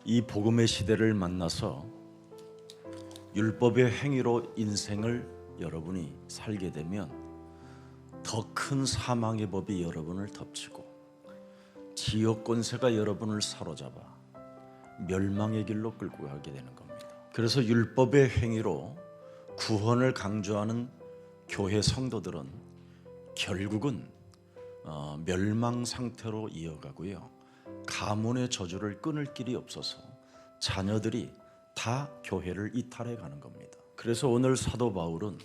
이 복음의 시대를 만나서 율법의 행위로 인생을 여러분이 살게 되면 더 큰 사망의 법이 여러분을 덮치고 지옥 권세가 여러분을 사로잡아 멸망의 길로 끌고 가게 되는 겁니다. 그래서 율법의 행위로 구원을 강조하는 교회 성도들은 결국은 멸망 상태로 이어가고요, 가문의 저주를 끊을 길이 없어서 자녀들이 다 교회를 이탈해 가는 겁니다. 그래서 오늘 사도 바울은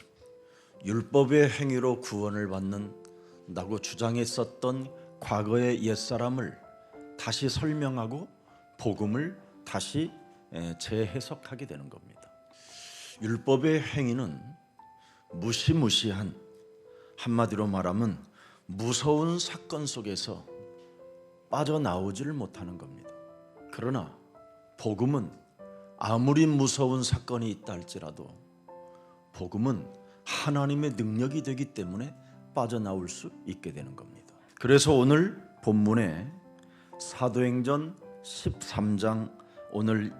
율법의 행위로 구원을 받는다고 주장했었던 과거의 옛사람을 다시 설명하고 복음을 다시 재해석하게 되는 겁니다. 율법의 행위는 무시무시한, 한마디로 말하면 무서운 사건 속에서 빠져나오지를 못하는 겁니다. 그러나 복음은 아무리 무서운 사건이 있다 할지라도 복음은 하나님의 능력이 되기 때문에 빠져나올 수 있게 되는 겁니다. 그래서 오늘 본문에 사도행전 13장 오늘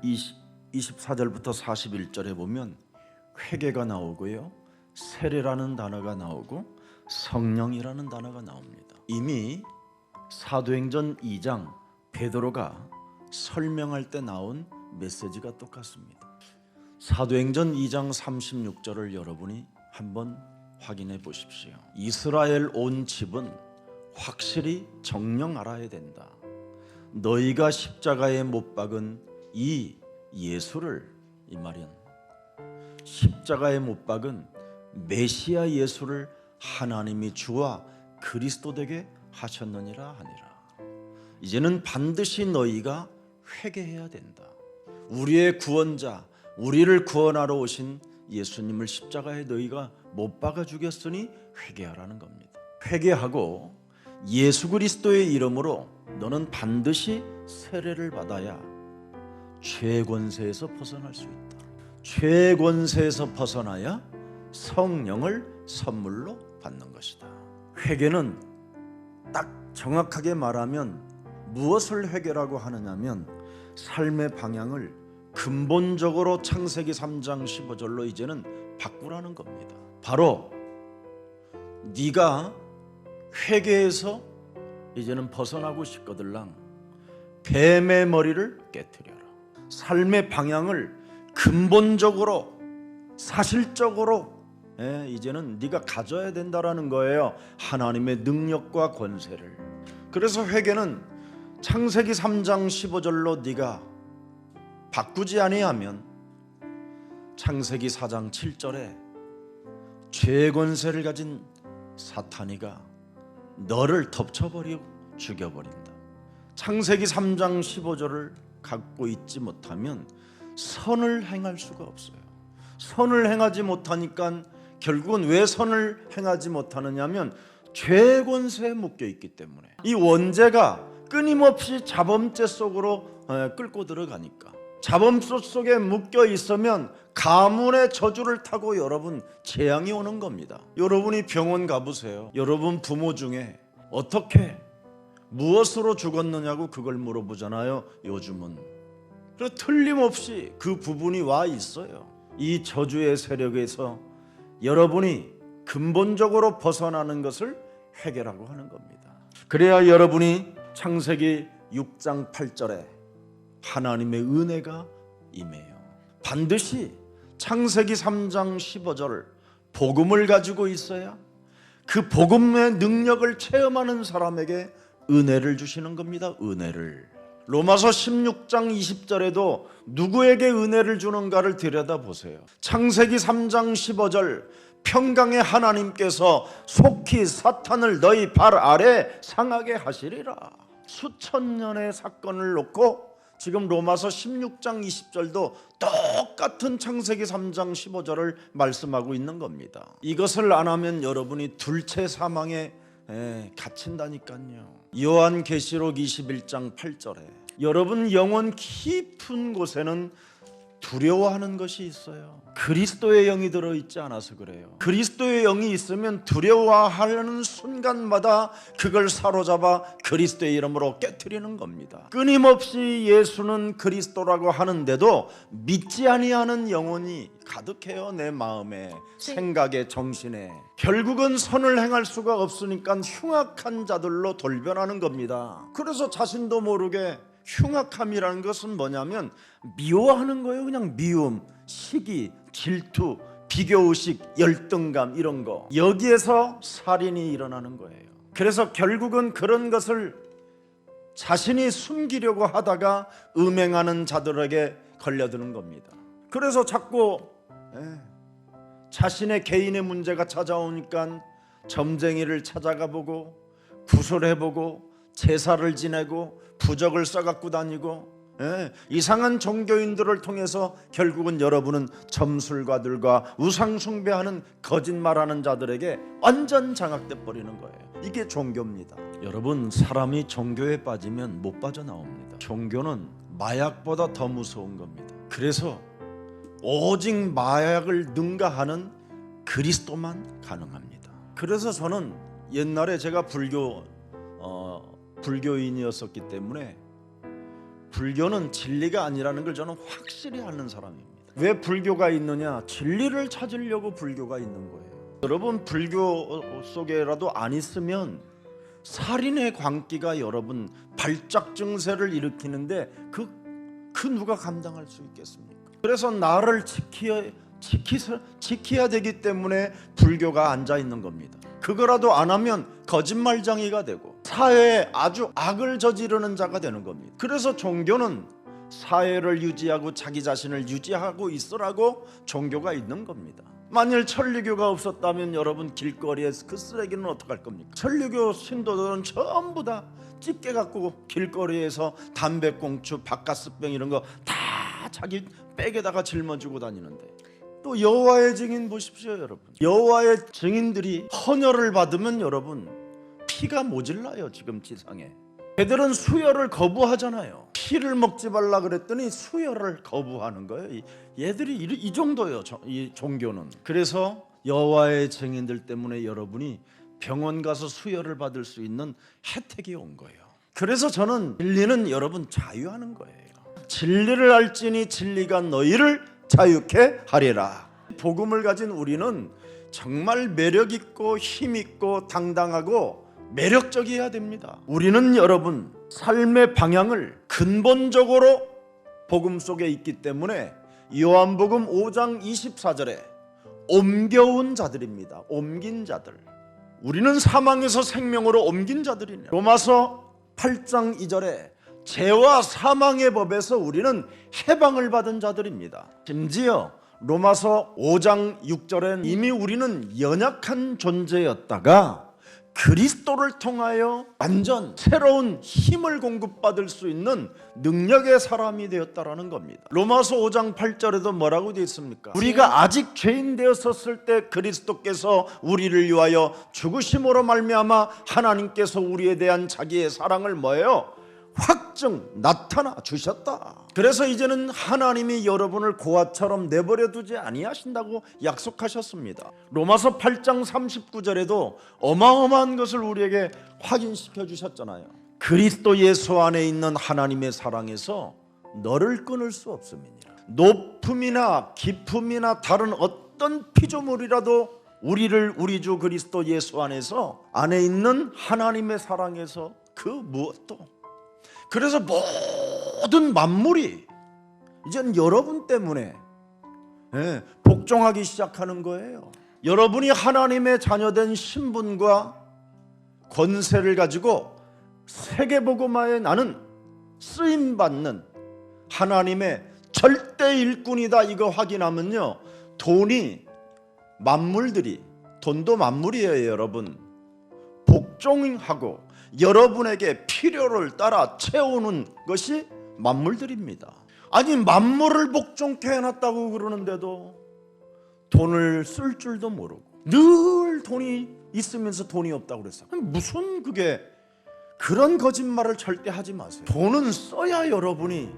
24절부터 41절에 보면 회개가 나오고요, 세례라는 단어가 나오고 성령이라는 단어가 나옵니다. 이미 사도행전 2장 베드로가 설명할 때 나온 메시지가 똑같습니다. 사도행전 2장 36절을 여러분이 한번 확인해 보십시오. 이스라엘 온 집은 확실히 정령 알아야 된다. 너희가 십자가에 못 박은 이 예수를, 이 말은 십자가에 못 박은 메시아 예수를 하나님이 주와 그리스도 되게 하셨느니라 하니라. 이제는 반드시 너희가 회개해야 된다. 우리의 구원자, 우리를 구원하러 오신 예수님을 십자가에 너희가 못 박아 죽였으니 회개하라는 겁니다. 회개하고 예수 그리스도의 이름으로 너는 반드시 세례를 받아야 죄 권세에서 벗어날 수 있다. 죄 권세에서 벗어나야 성령을 선물로 받는 것이다. 회개는 딱 정확하게 말하면 무엇을 회개라고 하느냐면 삶의 방향을 근본적으로 창세기 3장 15절로 이제는 바꾸라는 겁니다. 바로 네가 회개에서 이제는 벗어나고 싶거들랑 뱀의 머리를 깨트려라. 삶의 방향을 근본적으로 사실적으로 이제는 네가 가져야 된다라는 거예요. 하나님의 능력과 권세를. 그래서 회개는 창세기 3장 15절로 네가 바꾸지 아니하면 창세기 4장 7절에 죄의 권세를 가진 사탄이가 너를 덮쳐버리고 죽여버린다. 창세기 3장 15절을 갖고 있지 못하면 선을 행할 수가 없어요. 선을 행하지 못하니까 결국은 왜 선을 행하지 못하느냐면 죄의 권세에 묶여 있기 때문에, 이 원죄가 끊임없이 자범죄 속으로 끌고 들어가니까, 자범죄 속에 묶여 있으면 가문의 저주를 타고 여러분 재앙이 오는 겁니다. 여러분이 병원 가보세요. 여러분 부모 중에 어떻게 무엇으로 죽었느냐고 그걸 물어보잖아요. 요즘은. 그래서 틀림없이 그 부분이 와 있어요. 이 저주의 세력에서 여러분이 근본적으로 벗어나는 것을 회개라고 하는 겁니다. 그래야 여러분이 창세기 6장 8절에 하나님의 은혜가 임해요. 반드시 창세기 3장 15절 복음을 가지고 있어야 그 복음의 능력을 체험하는 사람에게 은혜를 주시는 겁니다. 은혜를. 로마서 16장 20절에도 누구에게 은혜를 주는가를 들여다보세요. 창세기 3장 15절 평강의 하나님께서 속히 사탄을 너희 발 아래 상하게 하시리라. 수천 년의 사건을 놓고 지금 로마서 16장 20절도 똑같은 창세기 3장 15절을 말씀하고 있는 겁니다. 이것을 안 하면 여러분이 둘째 사망에 갇힌다니까요. 요한계시록 21장 8절에 여러분 영혼 깊은 곳에는 두려워하는 것이 있어요. 그리스도의 영이 들어있지 않아서 그래요. 그리스도의 영이 있으면 두려워하려는 순간마다 그걸 사로잡아 그리스도의 이름으로 깨트리는 겁니다. 끊임없이 예수는 그리스도라고 하는데도 믿지 아니하는 영혼이 가득해요. 내 마음에, 생각에, 정신에. 결국은 선을 행할 수가 없으니까 흉악한 자들로 돌변하는 겁니다. 그래서 자신도 모르게 흉악함이라는 것은 뭐냐면 미워하는 거예요. 그냥 미움, 시기, 질투, 비교의식, 열등감 이런 거. 여기에서 살인이 일어나는 거예요. 그래서 결국은 그런 것을 자신이 숨기려고 하다가 음행하는 자들에게 걸려드는 겁니다. 그래서 자꾸 자신의 개인의 문제가 찾아오니까 점쟁이를 찾아가 보고 구설해보고 제사를 지내고 부적을 써갖고 다니고 이상한 종교인들을 통해서 결국은 여러분은 점술가들과 우상숭배하는 거짓말하는 자들에게 완전 장악돼 버리는 거예요. 이게 종교입니다. 여러분, 사람이 종교에 빠지면 못 빠져나옵니다. 종교는 마약보다 더 무서운 겁니다. 그래서 오직 마약을 능가하는 그리스도만 가능합니다. 그래서 저는 옛날에 제가 불교인이었었기 때문에 불교는 진리가 아니라는 걸 저는 확실히 아는 사람입니다. 왜 불교가 있느냐? 진리를 찾으려고 불교가 있는 거예요. 여러분, 불교 속에라도 안 있으면 살인의 광기가 여러분 발작 증세를 일으키는데 그 누가 감당할 수 있겠습니까? 그래서 나를 지켜야 되기 때문에 불교가 앉아 있는 겁니다. 그거라도 안 하면 거짓말쟁이가 되고 사회에 아주 악을 저지르는 자가 되는 겁니다. 그래서 종교는 사회를 유지하고 자기 자신을 유지하고 있으라고 종교가 있는 겁니다. 만일 천리교가 없었다면 여러분 길거리에 그 쓰레기는 어떡할 겁니까? 천리교 신도들은 전부 다 찌개 갖고 길거리에서 담배꽁초, 바카스병 이런 거 다 자기 백에다가 짊어지고 다니는데, 또 여호와의 증인 보십시오. 여러분, 여호와의 증인들이 헌혈을 받으면 여러분 피가 모질라요. 지금 지상에 걔들은 수혈을 거부하잖아요. 피를 먹지 말라 그랬더니 수혈을 거부하는 거예요. 얘들이 이 정도예요. 이 종교는. 그래서 여호와의 증인들 때문에 여러분이 병원 가서 수혈을 받을 수 있는 혜택이 온 거예요. 그래서 저는 진리는 여러분 자유하는 거예요. 진리를 알지니 진리가 너희를 자유케 하리라. 복음을 가진 우리는 정말 매력 있고 힘 있고 당당하고 매력적이어야 됩니다. 우리는 여러분 삶의 방향을 근본적으로 복음 속에 있기 때문에 요한복음 5장 24절에 옮겨온 자들입니다. 옮긴 자들. 우리는 사망에서 생명으로 옮긴 자들이네. 로마서 8장 2절에 죄와 사망의 법에서 우리는 해방을 받은 자들입니다. 심지어 로마서 5장 6절엔 이미 우리는 연약한 존재였다가 그리스도를 통하여 완전 새로운 힘을 공급받을 수 있는 능력의 사람이 되었다라는 겁니다. 로마서 5장 8절에도 뭐라고 되어 있습니까? 우리가 아직 죄인 되었었을 때 그리스도께서 우리를 위하여 죽으심으로 말미암아 하나님께서 우리에 대한 자기의 사랑을 뭐예요? 확증 나타나 주셨다. 그래서 이제는 하나님이 여러분을 고아처럼 내버려 두지 아니하신다고 약속하셨습니다. 로마서 8장 39절에도 어마어마한 것을 우리에게 확인시켜 주셨잖아요. 그리스도 예수 안에 있는 하나님의 사랑에서 너를 끊을 수 없음이니라. 높음이나 깊음이나 다른 어떤 피조물이라도 우리를 우리 주 그리스도 예수 안에 있는 하나님의 사랑에서 그 무엇도. 그래서 모든 만물이 이제는 여러분 때문에 복종하기 시작하는 거예요. 여러분이 하나님의 자녀된 신분과 권세를 가지고 세계복음화에 나는 쓰임받는 하나님의 절대 일꾼이다, 이거 확인하면요, 돈도 만물이에요. 여러분 복종하고 여러분에게 필요를 따라 채우는 것이 만물들입니다. 아니, 만물을 복종케 해놨다고 그러는데도 돈을 쓸 줄도 모르고 늘 돈이 있으면서 돈이 없다고 그랬어요. 무슨 그게, 그런 거짓말을 절대 하지 마세요. 돈은 써야 여러분이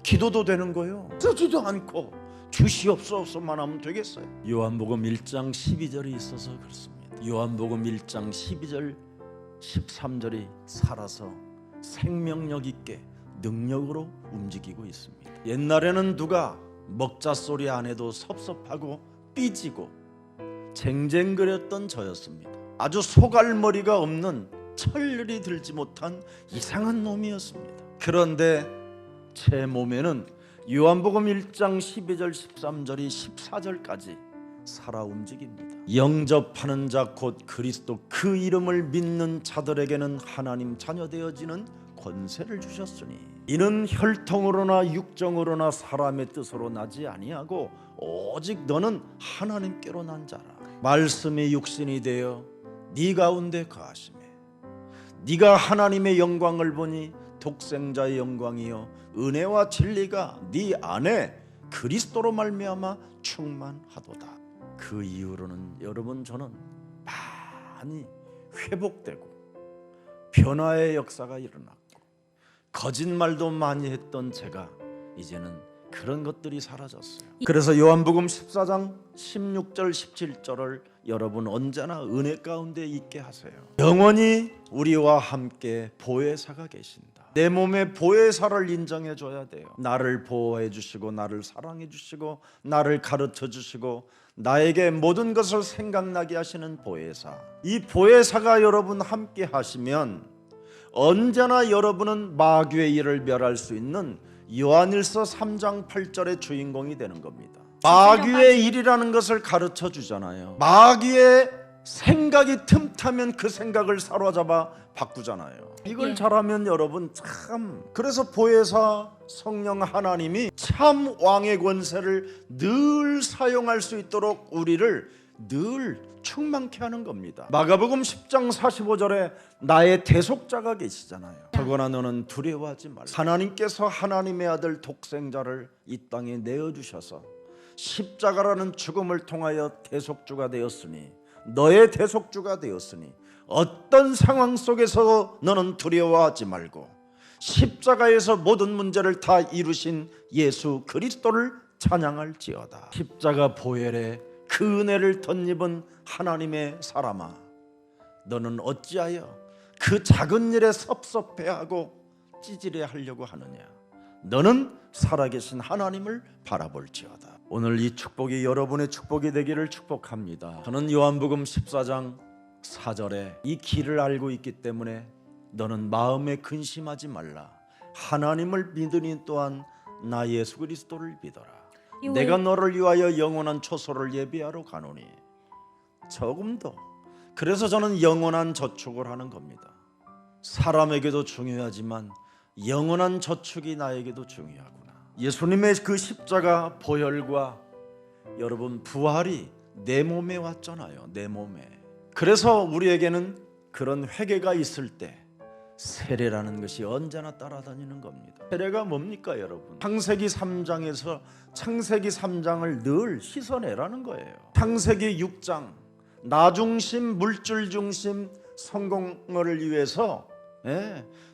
기도도 되는 거예요. 쓰지도 않고 주시옵소서만 하면 되겠어요. 요한복음 1장 12절이 있어서 그렇습니다. 요한복음 1장 12절 13절이 살아서 생명력 있게 능력으로 움직이고 있습니다. 옛날에는 누가 먹자 소리 안 해도 섭섭하고 삐지고 쟁쟁거렸던 저였습니다. 아주 소갈머리가 없는 철이 들지 못한 이상한 놈이었습니다. 그런데 제 몸에는 요한복음 1장 12절 13절이 14절까지 살아 움직입니다. 영접하는 자 곧 그리스도 그 이름을 믿는 자들에게는 하나님 자녀 되어지는 권세를 주셨으니 이는 혈통으로나 육정으로나 사람의 뜻으로 나지 아니하고 오직 너는 하나님께로 난 자라. 말씀이 육신이 되어 네 가운데 거하시매 네가 하나님의 영광을 보니 독생자의 영광이요 은혜와 진리가 네 안에 그리스도로 말미암아 충만하도다. 그 이후로는 여러분 저는 많이 회복되고 변화의 역사가 일어났고 거짓말도 많이 했던 제가 이제는 그런 것들이 사라졌어요. 그래서 요한복음 14장 16절 17절을 여러분 언제나 은혜 가운데 있게 하세요. 영원히 우리와 함께 보혜사가 계신다. 내 몸에 보혜사를 인정해 줘야 돼요. 나를 보호해 주시고 나를 사랑해 주시고 나를 가르쳐 주시고 나에게 모든 것을 생각나게 하시는 보혜사. 이 보혜사가 여러분 함께 하시면 언제나 여러분은 마귀의 일을 멸할 수 있는 요한일서 3장 8절의 주인공이 되는 겁니다. 마귀의 일이라는 것을 가르쳐 주잖아요. 마귀의 생각이 틈타면 그 생각을 사로잡아 바꾸잖아요. 이걸 잘하면 여러분 참, 그래서 보혜사 성령 하나님이 참 왕의 권세를 늘 사용할 수 있도록 우리를 늘 충만케 하는 겁니다. 마가복음 10장 45절에 나의 대속자가 계시잖아요. 더구나 너는 두려워하지 말라. 하나님께서 하나님의 아들 독생자를 이 땅에 내어주셔서 십자가라는 죽음을 통하여 대속주가 되었으니 너의 대속주가 되었으니 어떤 상황 속에서 너는 두려워하지 말고 십자가에서 모든 문제를 다 이루신 예수 그리스도를 찬양할지어다. 십자가 보혈에 그 은혜를 덧입은 하나님의 사람아, 너는 어찌하여 그 작은 일에 섭섭해하고 찌질해하려고 하느냐. 너는 살아계신 하나님을 바라볼지어다. 오늘 이 축복이 여러분의 축복이 되기를 축복합니다. 저는 요한복음 14장 4절에 이 길을 알고 있기 때문에 너는 마음에 근심하지 말라. 하나님을 믿으니 또한 나 예수 그리스도를 믿어라. 내가 너를 위하여 영원한 초소를 예비하러 가노니. 조금도. 그래서 저는 영원한 저축을 하는 겁니다. 사람에게도 중요하지만 영원한 저축이 나에게도 중요하구나. 예수님의 그 십자가 보혈과 여러분 부활이 내 몸에 왔잖아요. 내 몸에. 그래서 우리에게는 그런 회개가 있을 때 세례라는 것이 언제나 따라다니는 겁니다. 세례가 뭡니까 여러분? 창세기 3장에서 창세기 3장을 늘 씻어내라는 거예요. 창세기 6장 나 중심 물질 중심 성공을 위해서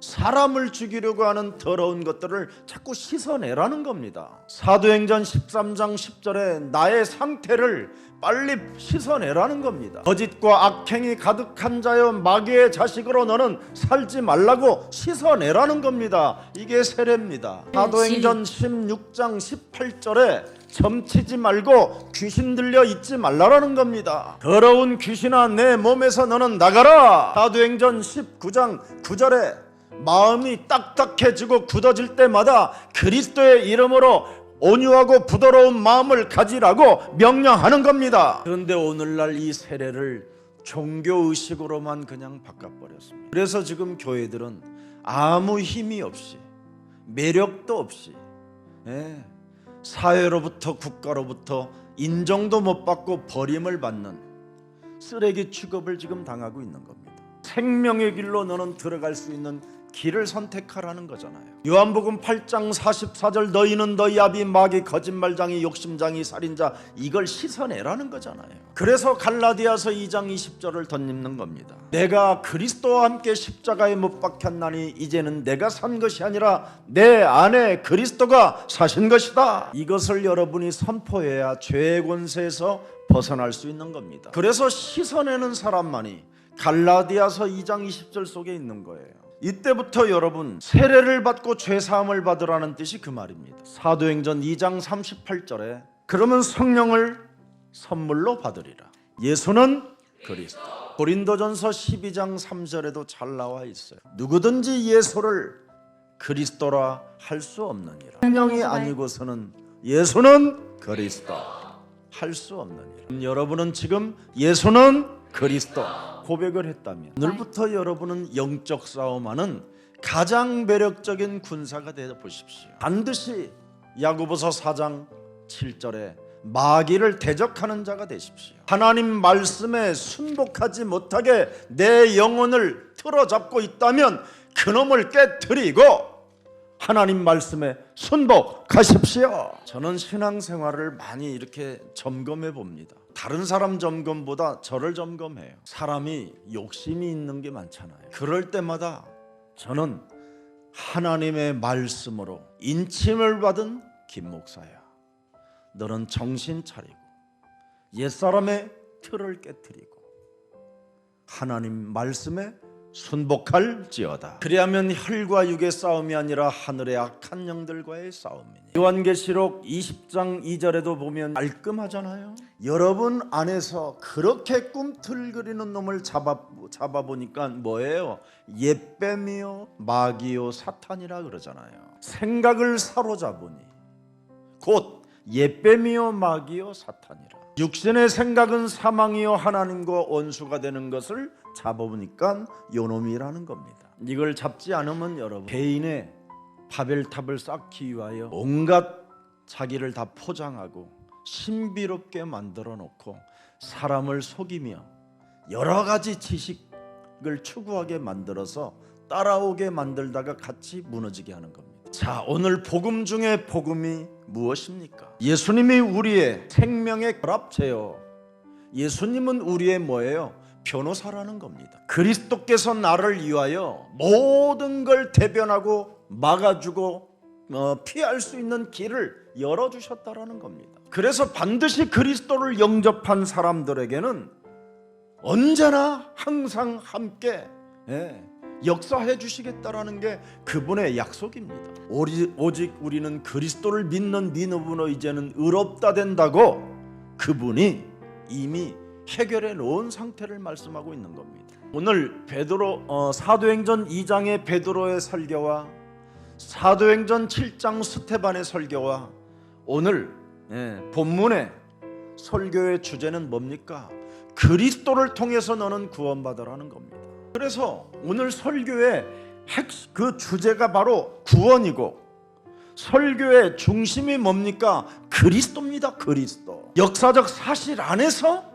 사람을 죽이려고 하는 더러운 것들을 자꾸 씻어내라는 겁니다. 사도행전 13장 10절에 나의 상태를 빨리 씻어내라는 겁니다. 거짓과 악행이 가득한 자여 마귀의 자식으로 너는 살지 말라고 씻어내라는 겁니다. 이게 세례입니다. 사도행전 16장 18절에 점치지 말고 귀신 들려 있지 말라라는 겁니다. 더러운 귀신아 내 몸에서 너는 나가라. 사도행전 19장 9절에 마음이 딱딱해지고 굳어질 때마다 그리스도의 이름으로 온유하고 부드러운 마음을 가지라고 명령하는 겁니다. 그런데 오늘날 이 세례를 종교의식으로만 그냥 바꿔버렸습니다. 그래서 지금 교회들은 아무 힘이 없이 매력도 없이 사회로부터 국가로부터 인정도 못 받고 버림을 받는 쓰레기 취급을 지금 당하고 있는 겁니다. 생명의 길로 너는 들어갈 수 있는 길을 선택하라는 거잖아요. 요한복음 8장 44절 너희는 너희 아비 마귀 거짓말장이 욕심장이 살인자 이걸 씻어내라는 거잖아요. 그래서 갈라디아서 2장 20절을 덧입는 겁니다. 내가 그리스도와 함께 십자가에 못 박혔나니 이제는 내가 산 것이 아니라 내 안에 그리스도가 사신 것이다. 이것을 여러분이 선포해야 죄의 권세에서 벗어날 수 있는 겁니다. 그래서 씻어내는 사람만이 갈라디아서 2장 20절 속에 있는 거예요. 이때부터 여러분 세례를 받고 죄사함을 받으라는 뜻이 그 말입니다. 사도행전 2장 38절에 그러면 성령을 선물로 받으리라. 예수는 그리스도. 고린도전서 12장 3절에도 잘 나와 있어요. 누구든지 예수를 그리스도라 할 수 없느니라. 성령이 아니고서는 예수는 그리스도 할 수 없느니라. 여러분은 지금 예수는 그리스도 고백을 했다면 오늘부터 여러분은 영적 싸움하는 가장 매력적인 군사가 되어 보십시오. 반드시 야고보서 4장 7절에 마귀를 대적하는 자가 되십시오. 하나님 말씀에 순복하지 못하게 내 영혼을 틀어잡고 있다면 그놈을 깨뜨리고 하나님 말씀에 순복하십시오. 저는 신앙생활을 많이 이렇게 점검해 봅니다. 다른 사람 점검보다 저를 점검해요. 사람이 욕심이 있는 게 많잖아요. 그럴 때마다 저는 하나님의 말씀으로 인침을 받은 김 목사야, 너는 정신 차리고 옛사람의 틀을 깨뜨리고 하나님 말씀에 순복할지어다. 그리하면 혈과 육의 싸움이 아니라 하늘의 악한 영들과의 싸움이니. 요한계시록 20장 2절에도 보면 말끔하잖아요. 여러분 안에서 그렇게 꿈틀거리는 놈을 잡아보니까 뭐예요? 옛뱀이요 마귀요 사탄이라 그러잖아요. 생각을 사로잡으니 곧 옛뱀이요 마귀요 사탄이라. 육신의 생각은 사망이요 하나님과 원수가 되는 것을 잡아보니까 요놈이라는 겁니다. 이걸 잡지 않으면 여러분 개인의 바벨탑을 쌓기 위하여 온갖 자기를 다 포장하고 신비롭게 만들어 놓고 사람을 속이며 여러 가지 지식을 추구하게 만들어서 따라오게 만들다가 같이 무너지게 하는 겁니다. 자, 오늘 복음 중에 복음이 무엇입니까? 예수님이 우리의 생명의 결합체요. 예수님은 우리의 뭐예요? 변호사라는 겁니다. 그리스도께서 나를 위하여 모든 걸 대변하고 막아주고 피할 수 있는 길을 열어주셨다라는 겁니다. 그래서 반드시 그리스도를 영접한 사람들에게는 언제나 항상 함께 역사해 주시겠다라는 게 그분의 약속입니다. 오직 우리는 그리스도를 믿는 믿음으로 이제는 의롭다 된다고 그분이 이미 해결해 놓은 상태를 말씀하고 있는 겁니다. 오늘 사도행전 2장의 베드로의 설교와 사도행전 7장 스테반의 설교와 오늘 본문의 설교의 주제는 뭡니까? 그리스도를 통해서 너는 구원받으라는 겁니다. 그래서 오늘 설교의 그 주제가 바로 구원이고 설교의 중심이 뭡니까? 그리스도입니다. 그리스도. 역사적 사실 안에서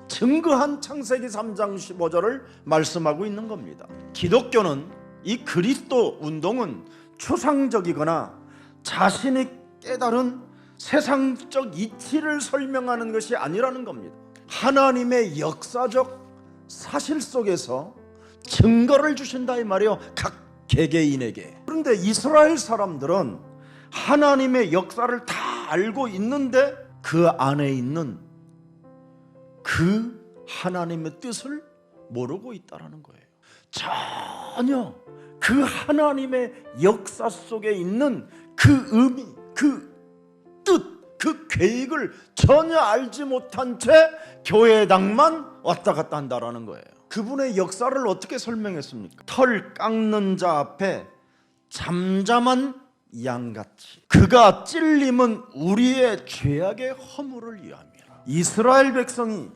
증거한 창세기 3장 15절을 말씀하고 있는 겁니다. 기독교는 이 그리스도 운동은 추상적이거나 자신이 깨달은 세상적 이치를 설명하는 것이 아니라는 겁니다. 하나님의 역사적 사실 속에서 증거를 주신다 이 말이에요. 각 개개인에게. 그런데 이스라엘 사람들은 하나님의 역사를 다 알고 있는데 그 안에 있는 그 하나님의 뜻을 모르고 있다라는 거예요. 전혀 그 하나님의 역사 속에 있는 그 의미, 그 뜻, 그 계획을 전혀 알지 못한 채 교회당만 왔다 갔다 한다라는 거예요. 그분의 역사를 어떻게 설명했습니까? 털 깎는 자 앞에 잠잠한 양같이 그가 찔림은 우리의 죄악의 허물을 위함이라. 이스라엘 백성이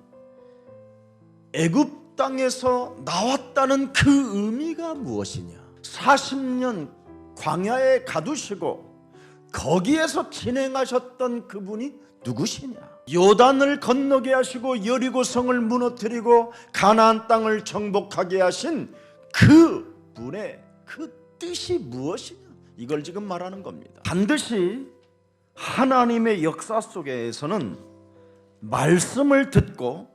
애굽 땅에서 나왔다는 그 의미가 무엇이냐? 40년 광야에 가두시고 거기에서 진행하셨던 그분이 누구시냐? 요단을 건너게 하시고 여리고성을 무너뜨리고 가나안 땅을 정복하게 하신 그 분의 그 뜻이 무엇이냐, 이걸 지금 말하는 겁니다. 반드시 하나님의 역사 속에서는 말씀을 듣고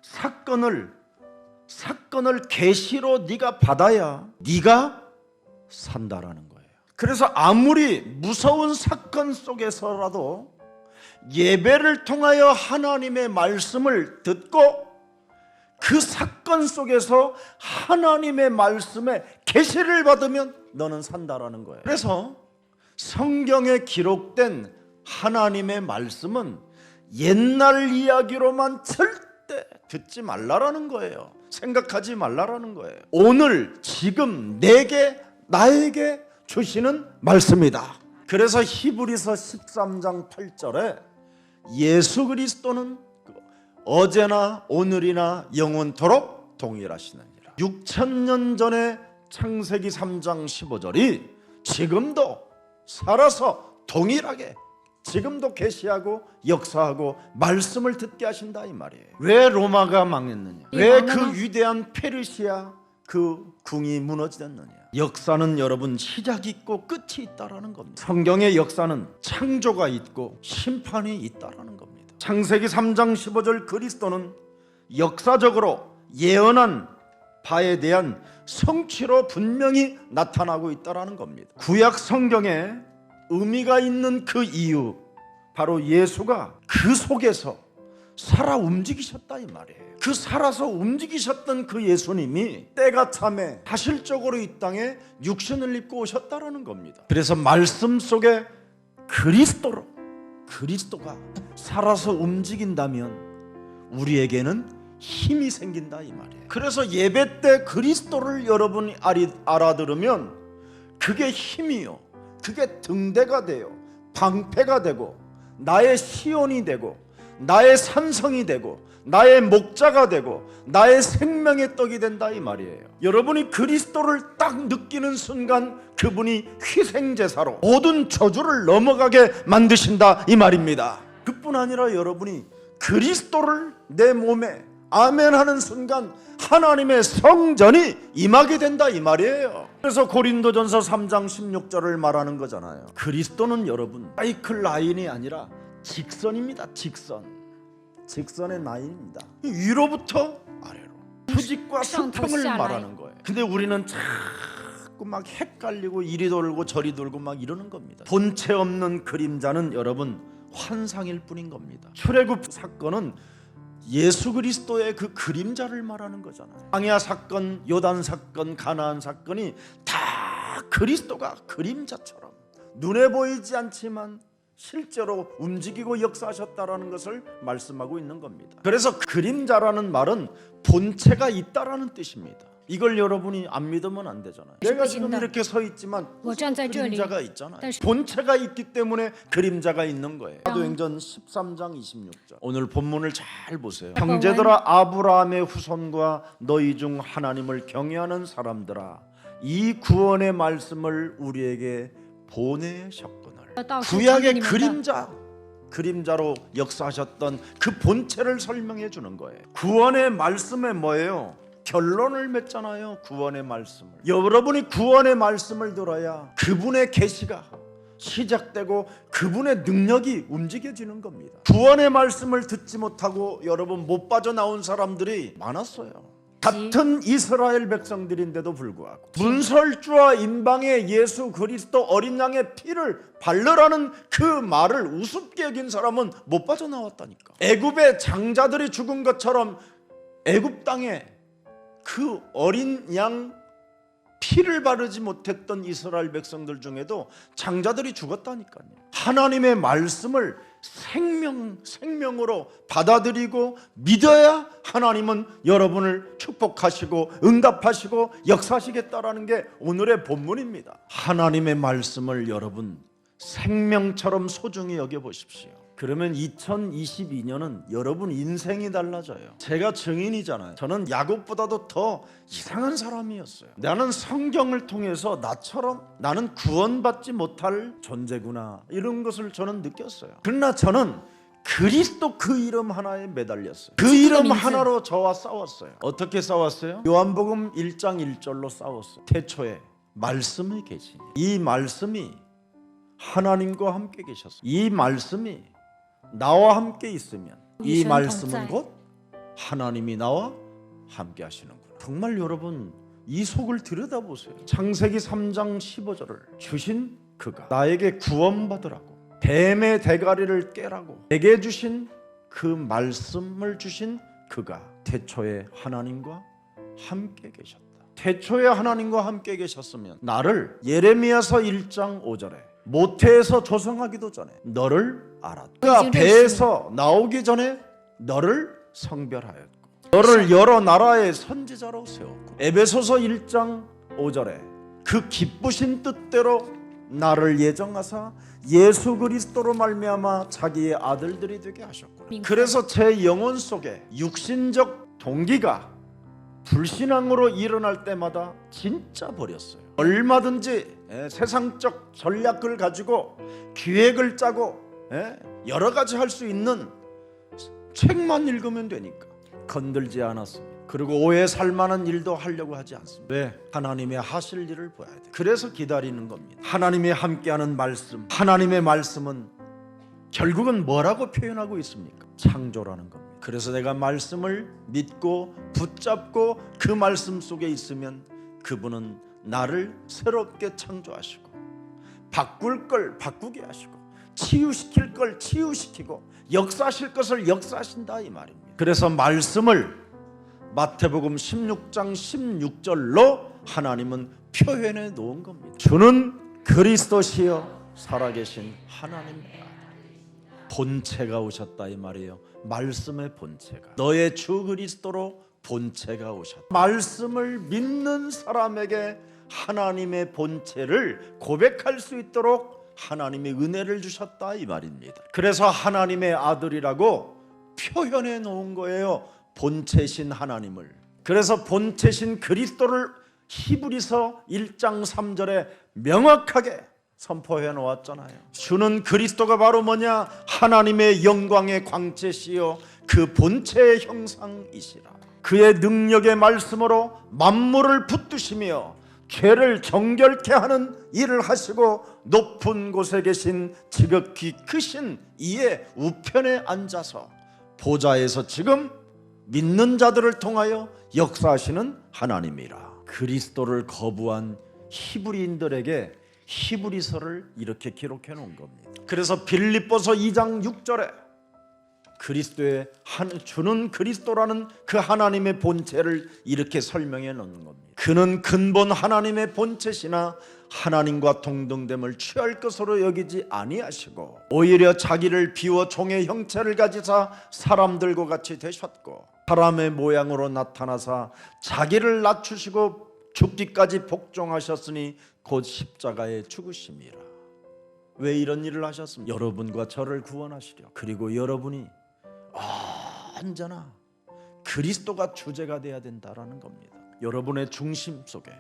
사건을 계시로 네가 받아야 네가 산다라는 거예요. 그래서 아무리 무서운 사건 속에서라도 예배를 통하여 하나님의 말씀을 듣고 그 사건 속에서 하나님의 말씀에 계시를 받으면 너는 산다라는 거예요. 그래서 성경에 기록된 하나님의 말씀은 옛날 이야기로만 절대 듣지 말라라는 거예요. 생각하지 말라라는 거예요. 오늘 지금 내게 나에게 주시는 말씀이다. 그래서 히브리서 13장 8절에 예수 그리스도는 어제나 오늘이나 영원토록 동일하시느니라. 6,000년 전에 창세기 3장 15절이 지금도 살아서 동일하게 지금도 계시하고 역사하고 말씀을 듣게 하신다 이 말이에요. 왜 로마가 망했느냐? 왜 그 위대한 페르시아 그 궁이 무너졌느냐? 역사는 여러분 시작이 있고 끝이 있다라는 겁니다. 성경의 역사는 창조가 있고 심판이 있다라는 겁니다. 창세기 3장 15절 그리스도는 역사적으로 예언한 바에 대한 성취로 분명히 나타나고 있다라는 겁니다. 구약 성경에 의미가 있는 그 이유, 바로 예수가 그 속에서 살아 움직이셨다 이 말이에요. 그 살아서 움직이셨던 그 예수님이 때가 참에 사실적으로 이 땅에 육신을 입고 오셨다라는 겁니다. 그래서 말씀 속에 그리스도가 살아서 움직인다면 우리에게는 힘이 생긴다 이 말이에요. 그래서 예배 때 그리스도를 여러분이 알아들으면 그게 힘이요, 그게 등대가 돼요, 방패가 되고 나의 시온이 되고 나의 산성이 되고 나의 목자가 되고 나의 생명의 떡이 된다 이 말이에요. 여러분이 그리스도를 딱 느끼는 순간 그분이 희생제사로 모든 저주를 넘어가게 만드신다 이 말입니다. 그뿐 아니라 여러분이 그리스도를 내 몸에 아멘 하는 순간 하나님의 성전이 임하게 된다 이 말이에요. 그래서 고린도전서 3장 16절을 말하는 거잖아요. 그리스도는 여러분 사이클 라인이 아니라 직선입니다. 직선의 라인입니다. 위로부터 아래로 수직과 수평을 말하는 거예요. 근데 우리는 자꾸 막 헷갈리고 이리 돌고 저리 돌고 막 이러는 겁니다. 본체 없는 그림자는 여러분 환상일 뿐인 겁니다. 출애굽 사건은 예수 그리스도의 그 그림자를 말하는 거잖아요. 광야 사건, 요단 사건, 가나안 사건이 다 그리스도가 그림자처럼 눈에 보이지 않지만 실제로 움직이고 역사하셨다라는 것을 말씀하고 있는 겁니다. 그래서 그림자라는 말은 본체가 있다라는 뜻입니다. 이걸 여러분이 안 믿으면 안 되잖아요. 내가 지금 이렇게 서 있지만 그림자가 있잖아요. 본체가 있기 때문에 그림자가 있는 거예요. 사도행전 13장 26절 오늘 본문을 잘 보세요. 형제들아, 아브라함의 후손과 너희 중 하나님을 경외하는 사람들아, 이 구원의 말씀을 우리에게 보내셨거늘. 구약의 그림자로 역사하셨던 그 본체를 설명해 주는 거예요. 구원의 말씀에 뭐예요? 결론을 맺잖아요. 구원의 말씀을. 여러분이 구원의 말씀을 들어야 그분의 계시가 시작되고 그분의 능력이 움직여지는 겁니다. 구원의 말씀을 듣지 못하고 여러분 못 빠져나온 사람들이 많았어요. 같은 이스라엘 백성들인데도 불구하고 문설주와 임방의 예수 그리스도 어린 양의 피를 바르라는 그 말을 우습게 여긴 사람은 못 빠져나왔다니까. 애굽의 장자들이 죽은 것처럼 애굽 땅에 그 어린 양 피를 바르지 못했던 이스라엘 백성들 중에도 장자들이 죽었다니까요. 하나님의 말씀을 생명으로 받아들이고 믿어야 하나님은 여러분을 축복하시고 응답하시고 역사하시겠다라는 게 오늘의 본문입니다. 하나님의 말씀을 여러분 생명처럼 소중히 여겨보십시오. 그러면 2022년은 여러분 인생이 달라져요. 제가 증인이잖아요. 저는 야곱보다도 더 이상한 사람이었어요. 나는 성경을 통해서 나는 구원받지 못할 존재구나, 이런 것을 저는 느꼈어요. 그러나 저는 그리스도 그 이름 하나에 매달렸어요. 그 이름 하나로 저와 싸웠어요. 어떻게 싸웠어요? 요한복음 1장 1절로 싸웠어요. 태초에 말씀이 계시니 이 말씀이 하나님과 함께 계셨어. 이 말씀이 나와 함께 있으면 이 말씀은 곧 하나님이 나와 함께 하시는구나. 정말 여러분 이 속을 들여다보세요. 창세기 3장 15절을 주신 그가 나에게 구원받으라고 뱀의 대가리를 깨라고 내게 주신 그 말씀을 주신 그가 태초에 하나님과 함께 계셨다. 태초에 하나님과 함께 계셨으면 나를 예레미야서 1장 5절에 모태에서 조성하기도 전에 너를 알았다. 그가 배에서 나오기 전에 너를 성별하였고 너를 여러 나라의 선지자로 세웠고 에베소서 1장 5절에 그 기쁘신 뜻대로 나를 예정하사 예수 그리스도로 말미암아 자기의 아들들이 되게 하셨구나. 그래서 제 영혼 속에 육신적 동기가 불신앙으로 일어날 때마다 진짜 버렸어요. 얼마든지 세상적 전략을 가지고 기획을 짜고 여러 가지 할 수 있는 책만 읽으면 되니까 건들지 않았습니다. 그리고 오해 살 만한 일도 하려고 하지 않습니다. 왜? 하나님의 하실 일을 봐야 돼. 그래서 기다리는 겁니다. 하나님의 함께하는 말씀, 하나님의 말씀은 결국은 뭐라고 표현하고 있습니까? 창조라는 겁니다. 그래서 내가 말씀을 믿고 붙잡고 그 말씀 속에 있으면 그분은 나를 새롭게 창조하시고 바꿀 걸 바꾸게 하시고 치유시킬 걸 치유시키고 역사하실 것을 역사하신다 이 말입니다. 그래서 말씀을 마태복음 16장 16절로 하나님은 표현해 놓은 겁니다. 주는 그리스도시여 살아계신 하나님이다. 본체가 오셨다 이 말이에요. 말씀의 본체가 너의 주 그리스도로 본체가 오셨다. 말씀을 믿는 사람에게 하나님의 본체를 고백할 수 있도록 하나님의 은혜를 주셨다 이 말입니다. 그래서 하나님의 아들이라고 표현해 놓은 거예요. 본체신 하나님을. 그래서 본체신 그리스도를 히브리서 1장 3절에 명확하게 선포해 놓았잖아요. 주는 그리스도가 바로 뭐냐? 하나님의 영광의 광채시요 그 본체의 형상이시라. 그의 능력의 말씀으로 만물을 붙드시며 죄를 정결케 하는 일을 하시고 높은 곳에 계신 지극히 크신 이의 우편에 앉아서 보좌에서 지금 믿는 자들을 통하여 역사하시는 하나님이라. 그리스도를 거부한 히브리인들에게 히브리서를 이렇게 기록해 놓은 겁니다. 그래서 빌립보서 2장 6절에 그리스도의 주는 그리스도라는 그 하나님의 본체를 이렇게 설명해 놓는 겁니다. 그는 근본 하나님의 본체시나 하나님과 동등됨을 취할 것으로 여기지 아니하시고 오히려 자기를 비워 종의 형체를 가지사 사람들과 같이 되셨고 사람의 모양으로 나타나사 자기를 낮추시고 죽기까지 복종하셨으니 곧 십자가에 죽으심이라. 왜 이런 일을 하셨습니까? 여러분과 저를 구원하시려. 그리고 여러분이 언제나 그리스도가 주제가 돼야 된다라는 겁니다. 여러분의 중심 속에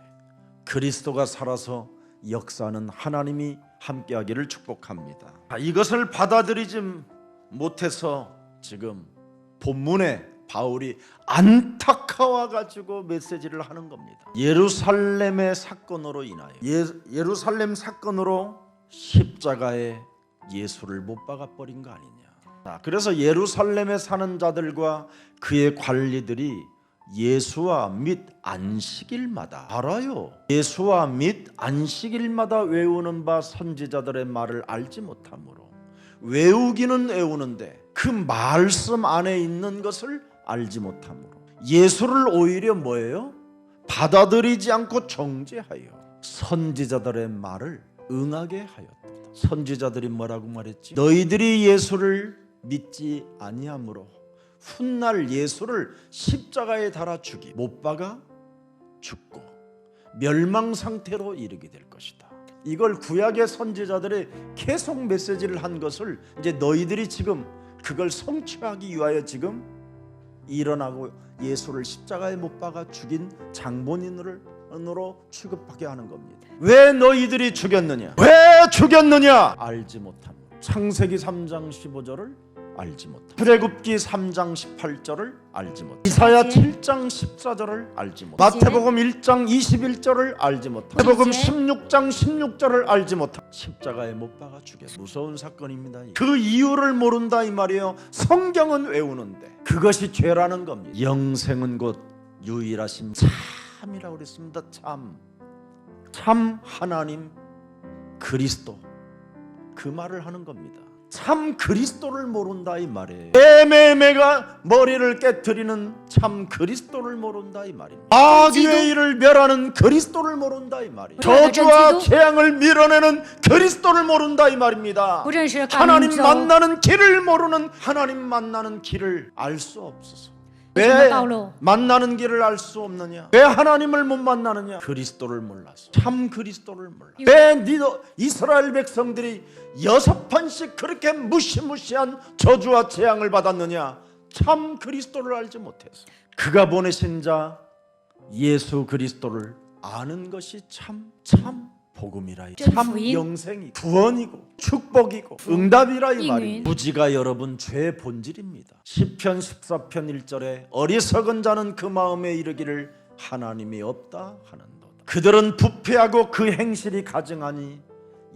그리스도가 살아서 역사하는 하나님이 함께하기를 축복합니다. 이것을 받아들이지 못해서 지금 본문에 바울이 안타까워 가지고 메시지를 하는 겁니다. 예루살렘의 사건으로 인하여 예루살렘 사건으로 십자가에 예수를 못 박아 버린 거 아니냐. 그래서 예루살렘에 사는 자들과 그의 관리들이 예수와 및 안식일마다 알아요. 예수와 및 안식일마다 외우는 바 선지자들의 말을 알지 못하므로 외우기는 외우는데 그 말씀 안에 있는 것을 알지 못하므로 예수를 오히려 뭐예요? 받아들이지 않고 정죄하여 선지자들의 말을 응하게 하였다. 선지자들이 뭐라고 말했지? 너희들이 예수를 믿지 아니하므로 훗날 예수를 십자가에 달아 죽이 못 박아 죽고 멸망 상태로 이르게 될 것이다. 이걸 구약의 선지자들이 계속 메시지를 한 것을 이제 너희들이 지금 그걸 성취하기 위하여 지금 일어나고 예수를 십자가에 못 박아 죽인 장본인으로 취급하게 하는 겁니다. 왜 너희들이 죽였느냐? 왜 죽였느냐? 알지 못함. 창세기 3장 15절을 알지 못하고 출애굽기 3장 18절을 알지 못하고 이사야 7장 14절을 알지 못하고 마태복음 1장 21절을 알지 못하고 마태복음 16장 16절을 알지 못하고 십자가에 못 박아 죽였어. 무서운 사건입니다. 그 이유를 모른다 이 말이에요. 성경은 외우는데 그것이 죄라는 겁니다. 영생은 곧 유일하신 참이라고 그랬습니다. 참 하나님 그리스도, 그 말을 하는 겁니다. 참 그리스도를 모른다 이 말이에요. 애매매가 머리를 깨트리는 참 그리스도를 모른다 이 말입니다. 마귀의 일을 멸하는 그리스도를 모른다 이 말이에요. 저주와 재앙을 밀어내는 그리스도를 모른다 이 말입니다. 하나님 만나는 길을 모르는, 하나님 만나는 길을 알 수 없어서. 왜 만나는 길을 알 수 없느냐? 왜 하나님을 못 만나느냐? 그리스도를 몰라서. 참 그리스도를 몰라. 왜 이스라엘 백성들이 6번씩 그렇게 무시무시한 저주와 재앙을 받았느냐? 참 그리스도를 알지 못해서. 그가 보내신 자 예수 그리스도를 아는 것이 참 복음이라, 참 영생이고 구원이고 축복이고 응답이라 이 말이. 무지가 여러분 죄의 본질입니다. 시편 14편 1절에 어리석은 자는 그 마음에 이르기를 하나님이 없다 하는도다. 그들은 부패하고 그 행실이 가증하니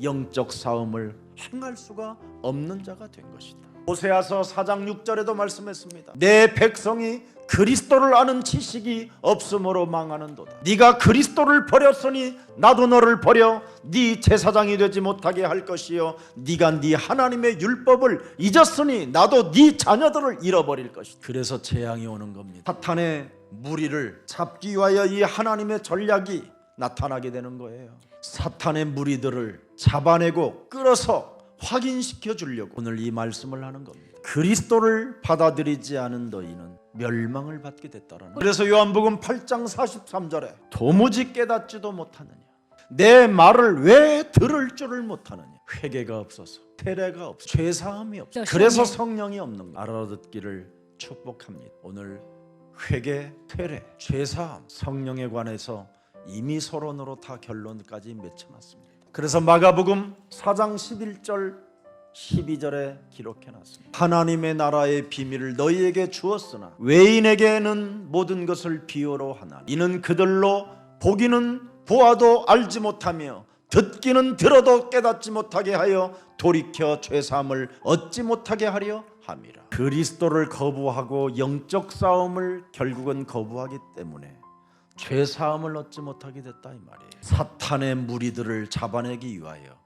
영적 싸움을 행할 수가 없는 자가 된 것이다. 호세아서 4장 6절에도 말씀했습니다. 내 백성이 그리스도를 아는 지식이 없으므로 망하는도다. 네가 그리스도를 버렸으니 나도 너를 버려 네 제사장이 되지 못하게 할 것이요 네가 네 하나님의 율법을 잊었으니 나도 네 자녀들을 잃어버릴 것이다. 그래서 재앙이 오는 겁니다. 사탄의 무리를 잡기 위하여 이 하나님의 전략이 나타나게 되는 거예요. 사탄의 무리들을 잡아내고 끌어서 확인시켜 주려고 오늘 이 말씀을 하는 겁니다. 그리스도를 받아들이지 않은 너희는 멸망을 받게 됐다라는. 그래서 요한복음 8장 43절에 도무지 깨닫지도 못하느냐, 내 말을 왜 들을 줄을 못하느냐. 회개가 없어서, 세례가 없어, 죄사함이 없어. 그래서 성령이 없는 거. 알아듣기를 축복합니다. 오늘 회개, 세례, 죄사함, 성령에 관해서 이미 서론으로 다 결론까지 맺혀놨습니다. 그래서 마가복음 4장 11절 12절에 기록해놨습니다. 하나님의 나라의 비밀을 너희에게 주었으나 외인에게는 모든 것을 비유로 하나 이는 그들로 보기는 보아도 알지 못하며 듣기는 들어도 깨닫지 못하게 하여 돌이켜 죄사함을 얻지 못하게 하려 함이라. 그리스도를 거부하고 영적 싸움을 결국은 거부하기 때문에 죄사함을 얻지 못하게 됐다 이 말이에요. 사탄의 무리들을 잡아내기 위하여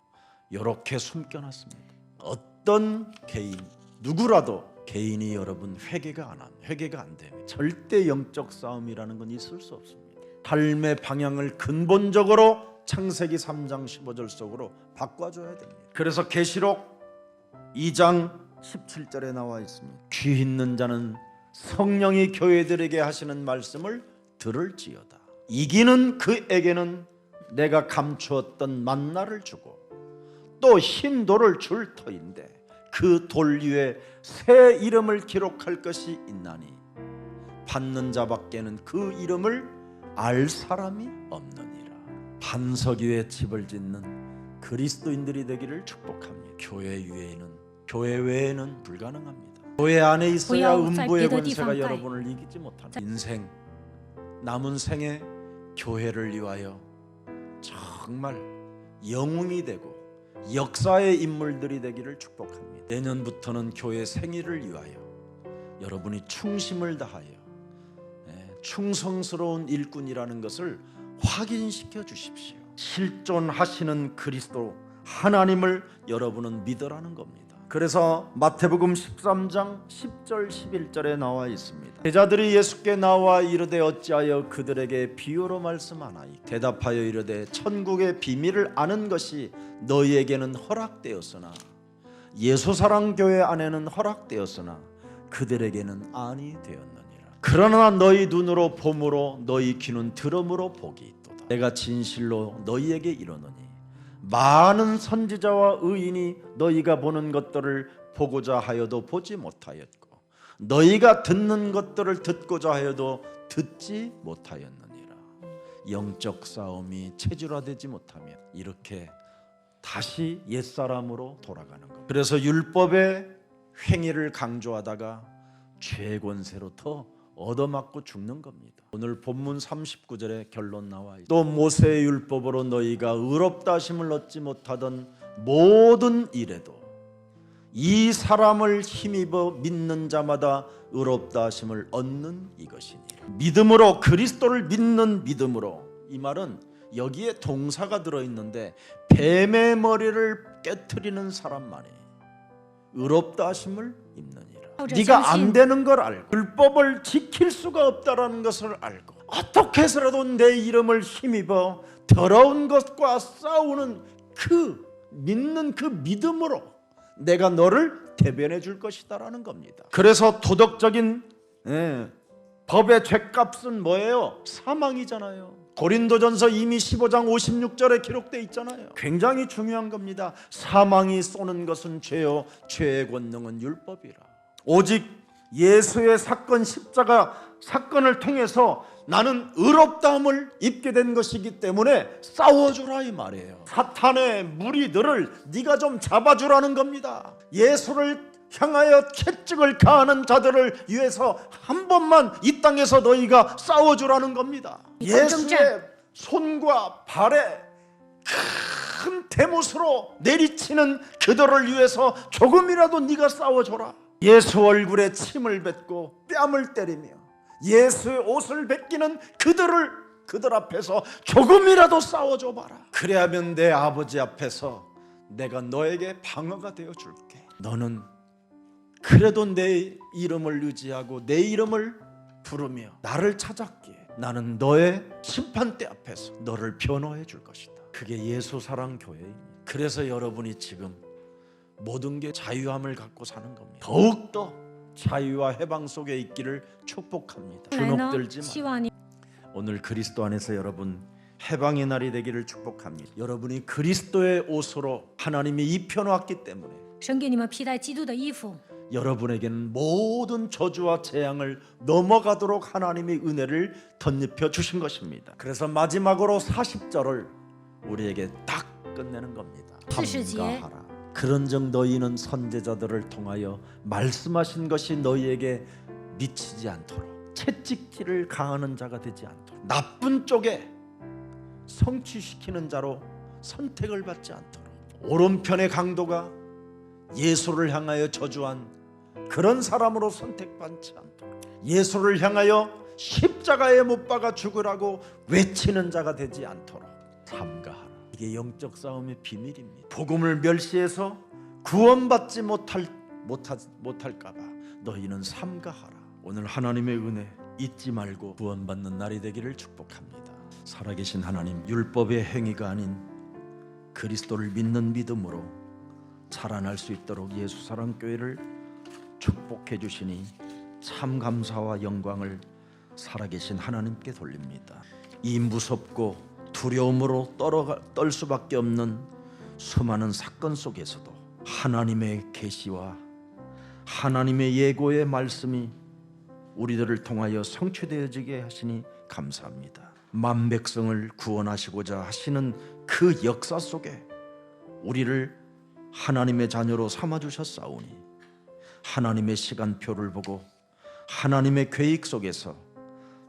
이렇게 숨겨놨습니다. 어떤 개인, 누구라도 개인이 여러분 회개가 안 되면 절대 영적 싸움이라는 건 있을 수 없습니다. 삶의 방향을 근본적으로 창세기 3장 15절 속으로 바꿔줘야 됩니다. 그래서 계시록 2장 17절에 나와 있습니다. 귀 있는 자는 성령이 교회들에게 하시는 말씀을 들을지어다. 이기는 그에게는 내가 감추었던 만나를 주고 또 흰 돌을 줄 터인데 그 돌 위에 새 이름을 기록할 것이 있나니 받는 자밖에는 그 이름을 알 사람이 없느니라. 반석 위에 집을 짓는 그리스도인들이 되기를 축복합니다. 교회 외에는 불가능합니다. 교회 안에 있어야 음부의 권세가 여러분을 이기지 못합니다. 인생 남은 생에 교회를 위하여 정말 영웅이 되고 역사의 인물들이 되기를 축복합니다. 내년부터는 교회 생일을 위하여 여러분이 충심을 다하여 충성스러운 일꾼이라는 것을 확인시켜 주십시오. 실존하시는 그리스도 하나님을 여러분은 믿으라는 겁니다. 그래서 마태복음 13장 10절 11절에 나와 있습니다. 제자들이 예수께 나와 이르되 어찌하여 그들에게 비유로 말씀하나이? 대답하여 이르되 천국의 비밀을 아는 것이 너희에게는 허락되었으나 예수사랑교회 안에는 허락되었으나 그들에게는 아니 되었느니라. 그러나 너희 눈으로 봄으로 너희 귀는 들음으로 복이 있도다. 내가 진실로 너희에게 이르노니 많은 선지자와 의인이 너희가 보는 것들을 보고자 하여도 보지 못하였고 너희가 듣는 것들을 듣고자 하여도 듣지 못하였느니라. 영적 싸움이 체질화되지 못하면 이렇게 다시 옛사람으로 돌아가는 것. 그래서 율법의 행위를 강조하다가 죄 권세로부터 얻어맞고 죽는 겁니다. 오늘 본문 39절에 결론 나와 있습니다. 또 모세의 율법으로 너희가 의롭다 하심을 얻지 못하던 모든 일에도 이 사람을 힘입어 믿는 자마다 의롭다 하심을 얻는 이것이니라. 믿음으로, 그리스도를 믿는 믿음으로. 이 말은 여기에 동사가 들어있는데 뱀의 머리를 깨트리는 사람만이 의롭다 하심을 입느니라. 네가 안 되는 걸 알고 율법을 지킬 수가 없다라는 것을 알고 어떻게 해서라도 내 이름을 힘입어 더러운 것과 싸우는 그 믿는 그 믿음으로 내가 너를 대변해 줄 것이다라는 겁니다. 그래서 도덕적인 법의 죗값은 뭐예요? 사망이잖아요. 고린도전서 이미 15장 56절에 기록되어 있잖아요. 굉장히 중요한 겁니다. 사망이 쏘는 것은 죄요, 죄의 권능은 율법이라. 오직 예수의 사건, 십자가 사건을 통해서 나는 의롭다함을 입게 된 것이기 때문에 싸워주라 이 말이에요. 사탄의 무리들을 네가 좀 잡아주라는 겁니다. 예수를 향하여 채찍을 가하는 자들을 위해서 한 번만 이 땅에서 너희가 싸워주라는 겁니다. 예수의 손과 발에 큰 대못으로 내리치는 그들을 위해서 조금이라도 네가 싸워줘라. 예수 얼굴에 침을 뱉고 뺨을 때리며 예수의 옷을 벗기는 그들 앞에서 조금이라도 싸워줘 봐라. 그래야면 내 아버지 앞에서 내가 너에게 방어가 되어 줄게. 너는 그래도 내 이름을 의지하고 내 이름을 부르며 나를 찾았기에 나는 너의 심판대 앞에서 너를 변호해 줄 것이다. 그게 예수 사랑 교회입니다. 그래서 여러분이 지금 모든 게 자유함을 갖고 사는 겁니다. 더욱더 자유와 해방 속에 있기를 축복합니다. 주눅들지 마. 오늘 그리스도 안에서 여러분 해방의 날이 되기를 축복합니다. 여러분이 그리스도의 옷으로 하나님이 입혀놓았기 때문에 여러분에게는 모든 저주와 재앙을 넘어가도록 하나님의 은혜를 덧입혀 주신 것입니다. 그래서 마지막으로 40절을 우리에게 딱 끝내는 겁니다. 삼가하라. 그런즉 너희는 선지자들을 통하여 말씀하신 것이 너희에게 미치지 않도록 채찍질을 가하는 자가 되지 않도록 나쁜 쪽에 성취시키는 자로 선택을 받지 않도록 오른편의 강도가 예수를 향하여 저주한 그런 사람으로 선택받지 않도록 예수를 향하여 십자가에 못 박아 죽으라고 외치는 자가 되지 않도록 삼가하라. 이게 영적 싸움의 비밀입니다. 복음을 멸시해서 구원받지 못할까 봐 너희는 삼가하라. 오늘 하나님의 은혜 잊지 말고 구원받는 날이 되기를 축복합니다. 살아계신 하나님, 율법의 행위가 아닌 그리스도를 믿는 믿음으로 자라날 수 있도록 예수 사랑 교회를 축복해 주시니 참 감사와 영광을 살아계신 하나님께 돌립니다. 이 무섭고 두려움으로 떨 수밖에 없는 수많은 사건 속에서도 하나님의 계시와 하나님의 예고의 말씀이 우리들을 통하여 성취되어지게 하시니 감사합니다. 만 백성을 구원하시고자 하시는 그 역사 속에 우리를 하나님의 자녀로 삼아주셨사오니 하나님의 시간표를 보고 하나님의 계획 속에서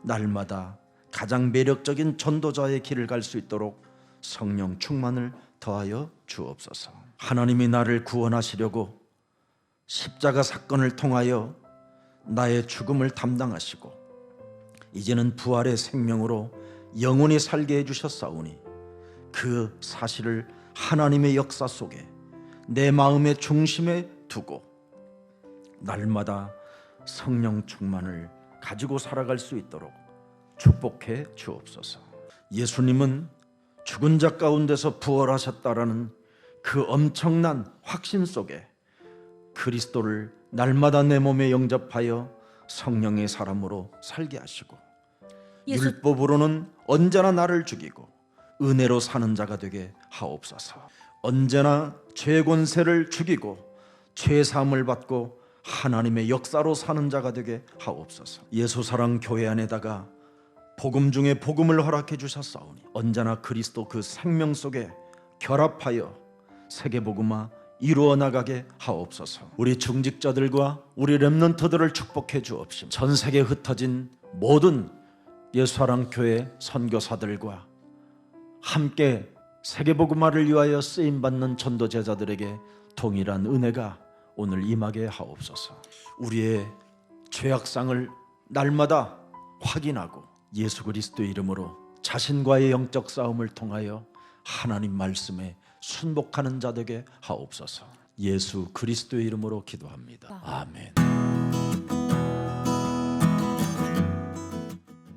날마다 가장 매력적인 전도자의 길을 갈 수 있도록 성령 충만을 더하여 주옵소서. 하나님이 나를 구원하시려고 십자가 사건을 통하여 나의 죽음을 담당하시고 이제는 부활의 생명으로 영원히 살게 해주셨사오니 그 사실을 하나님의 역사 속에 내 마음의 중심에 두고 날마다 성령 충만을 가지고 살아갈 수 있도록 축복해 주옵소서. 예수님은 죽은 자 가운데서 부활하셨다라는 그 엄청난 확신 속에 그리스도를 날마다 내 몸에 영접하여 성령의 사람으로 살게 하시고 율법으로는 언제나 나를 죽이고 은혜로 사는 자가 되게 하옵소서. 언제나 죄 권세를 죽이고 죄 사함을 받고 하나님의 역사로 사는 자가 되게 하옵소서. 예수 사랑 교회 안에다가 복음 중에 복음을 허락해 주셨사오니 언제나 그리스도 그 생명 속에 결합하여 세계복음화 이루어 나가게 하옵소서. 우리 중직자들과 우리 렘넌트들을 축복해 주옵시고 전 세계에 흩어진 모든 예수사랑교회 선교사들과 함께 세계복음화를 위하여 쓰임받는 전도제자들에게 동일한 은혜가 오늘 임하게 하옵소서. 우리의 죄악상을 날마다 확인하고 예수 그리스도의 이름으로 자신과의 영적 싸움을 통하여 하나님 말씀에 순복하는 자 되게 하옵소서. 예수 그리스도의 이름으로 기도합니다. 아멘.